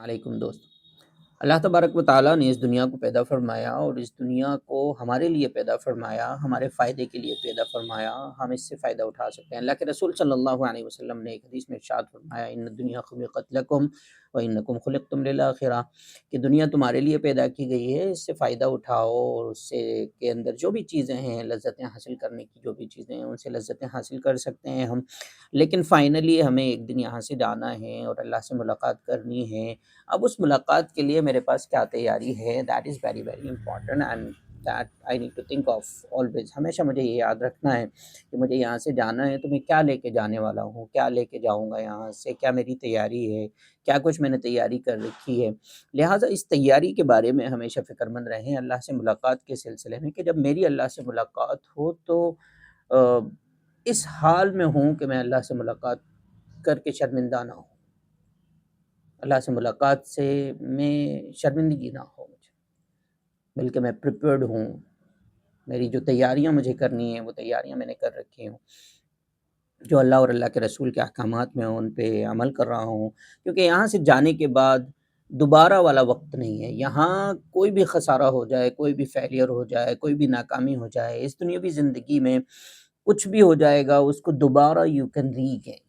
علیکم دوست۔ اللہ تبارک و تعالیٰ نے اس دنیا کو پیدا فرمایا اور اس دنیا کو ہمارے لیے پیدا فرمایا، ہمارے فائدے کے لیے پیدا فرمایا، ہم اس سے فائدہ اٹھا سکتے ہیں۔ اللہ کے رسول صلی اللہ علیہ وسلم نے ایک حدیث میں ارشاد فرمایا، ان الدنیا خلقت لکم وانکم خلقتم للآخرہ، کہ دنیا تمہارے لیے پیدا کی گئی ہے، اس سے فائدہ اٹھاؤ اور اس سے کے اندر جو بھی چیزیں ہیں، لذتیں حاصل کرنے کی جو بھی چیزیں ہیں، ان سے لذتیں حاصل کر سکتے ہیں ہم، لیکن فائنلی ہمیں ایک دن یہاں سے جانا ہے اور اللہ سے ملاقات کرنی ہے۔ اب اس ملاقات کے لیے میرے پاس کیا تیاری ہے، that is very very important and that I need to think of always. ہمیشہ مجھے یہ یاد رکھنا ہے کہ مجھے یہاں سے جانا ہے تو میں کیا لے کے جانے والا ہوں، کیا لے کے جاؤں گا یہاں سے، کیا میری تیاری ہے، کیا کچھ میں نے تیاری کر رکھی ہے۔ لہٰذا اس تیاری کے بارے میں ہمیشہ فکر مند رہیں اللہ سے ملاقات کے سلسلے میں، کہ جب میری اللہ سے ملاقات ہو تو آ، اس حال میں ہوں کہ میں اللہ سے ملاقات کر کے شرمندہ نہ ہوں، اللہ سے ملاقات سے میں شرمندگی نہ ہو مجھے، بلکہ میں پریپیئرڈ ہوں، میری جو تیاریاں مجھے کرنی ہیں وہ تیاریاں میں نے کر رکھی ہوں، جو اللہ اور اللہ کے رسول کے احکامات میں ان پہ عمل کر رہا ہوں، کیونکہ یہاں سے جانے کے بعد دوبارہ والا وقت نہیں ہے۔ یہاں کوئی بھی خسارہ ہو جائے، کوئی بھی فیلئر ہو جائے، کوئی بھی ناکامی ہو جائے، اس دنیاوی زندگی میں کچھ بھی ہو جائے گا، اس کو دوبارہ یو کین ریگین،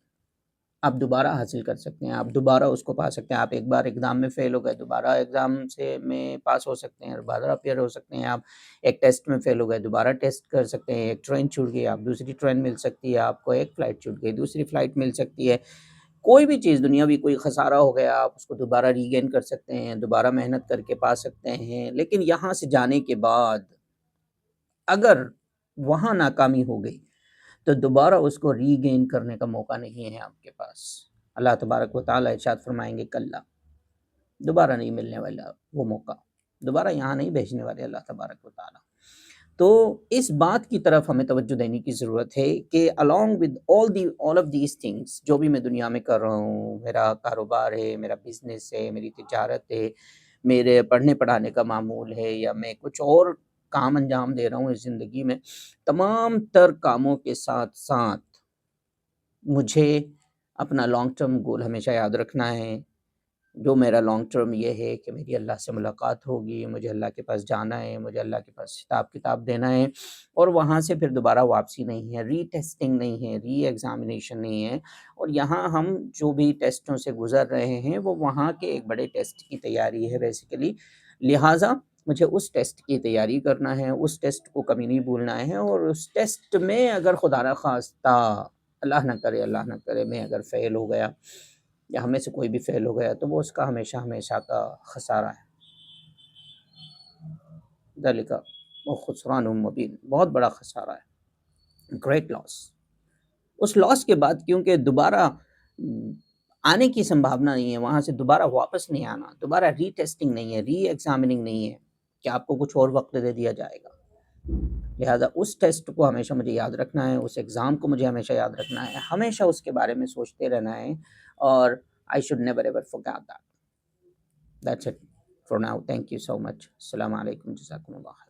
آپ دوبارہ حاصل کر سکتے ہیں، آپ دوبارہ اس کو پا سکتے ہیں۔ آپ ایک بار ایگزام میں فیل ہو گئے، دوبارہ ایگزام سے میں پاس ہو سکتے ہیں، دوبارہ اپیئر ہو سکتے ہیں۔ آپ ایک ٹیسٹ میں فیل ہو گئے، دوبارہ ٹیسٹ کر سکتے ہیں۔ ایک ٹرین چھوٹ گئی، آپ دوسری ٹرین مل سکتی ہے آپ کو، ایک فلائٹ چھوٹ گئی دوسری فلائٹ مل سکتی ہے۔ کوئی بھی چیز دنیاوی، کوئی خسارہ ہو گیا، آپ اس کو دوبارہ ریگین کر سکتے ہیں، دوبارہ محنت کر کے پا سکتے ہیں۔ لیکن یہاں سے جانے کے بعد اگر وہاں ناکامی ہو گئی تو دوبارہ اس کو ری گین کرنے کا موقع نہیں ہے آپ کے پاس۔ اللہ تبارک و تعالیٰ ارشاد فرمائیں گے کلا، دوبارہ نہیں ملنے والا وہ موقع، دوبارہ یہاں نہیں بھیجنے والے اللہ تبارک و تعالیٰ۔ تو اس بات کی طرف ہمیں توجہ دینے کی ضرورت ہے کہ along with all of these things، جو بھی میں دنیا میں کر رہا ہوں، میرا کاروبار ہے، میرا بزنس ہے، میری تجارت ہے، میرے پڑھنے پڑھانے کا معمول ہے، یا میں کچھ اور کام انجام دے رہا ہوں اس زندگی میں، تمام تر کاموں کے ساتھ ساتھ مجھے اپنا لانگ ٹرم گول ہمیشہ یاد رکھنا ہے۔ جو میرا لانگ ٹرم یہ ہے کہ میری اللہ سے ملاقات ہوگی، مجھے اللہ کے پاس جانا ہے، مجھے اللہ کے پاس حساب کتاب دینا ہے، اور وہاں سے پھر دوبارہ واپسی نہیں ہے، ری ٹیسٹنگ نہیں ہے، ری ایگزامینیشن نہیں ہے، اور یہاں ہم جو بھی ٹیسٹوں سے گزر رہے ہیں وہ وہاں کے ایک بڑے ٹیسٹ کی تیاری ہے بیسیکلی۔ لہٰذا مجھے اس ٹیسٹ کی تیاری کرنا ہے، اس ٹیسٹ کو کبھی نہیں بھولنا ہے، اور اس ٹیسٹ میں اگر خدا نخواستہ اللہ نہ کرے میں اگر فیل ہو گیا، یا ہمیں سے کوئی بھی فیل ہو گیا، تو وہ اس کا ہمیشہ ہمیشہ کا خسارہ ہے۔ ذالک وہ خسران مبین، بہت بڑا خسارہ ہے، گریٹ لاس۔ اس لاس کے بعد کیونکہ دوبارہ آنے کی سمبھاونا نہیں ہے، وہاں سے دوبارہ واپس نہیں آنا، دوبارہ ری ٹیسٹنگ نہیں ہے، ری ایگزامننگ نہیں ہے کہ آپ کو کچھ اور وقت دے دیا جائے گا۔ لہٰذا اس ٹیسٹ کو ہمیشہ مجھے یاد رکھنا ہے، اس ایگزام کو مجھے ہمیشہ یاد رکھنا ہے، ہمیشہ اس کے بارے میں سوچتے رہنا ہے، اور I should never ever forget that. That's it for now. Thank you so much. السلام علیکم، جزاکم اللہ خیر۔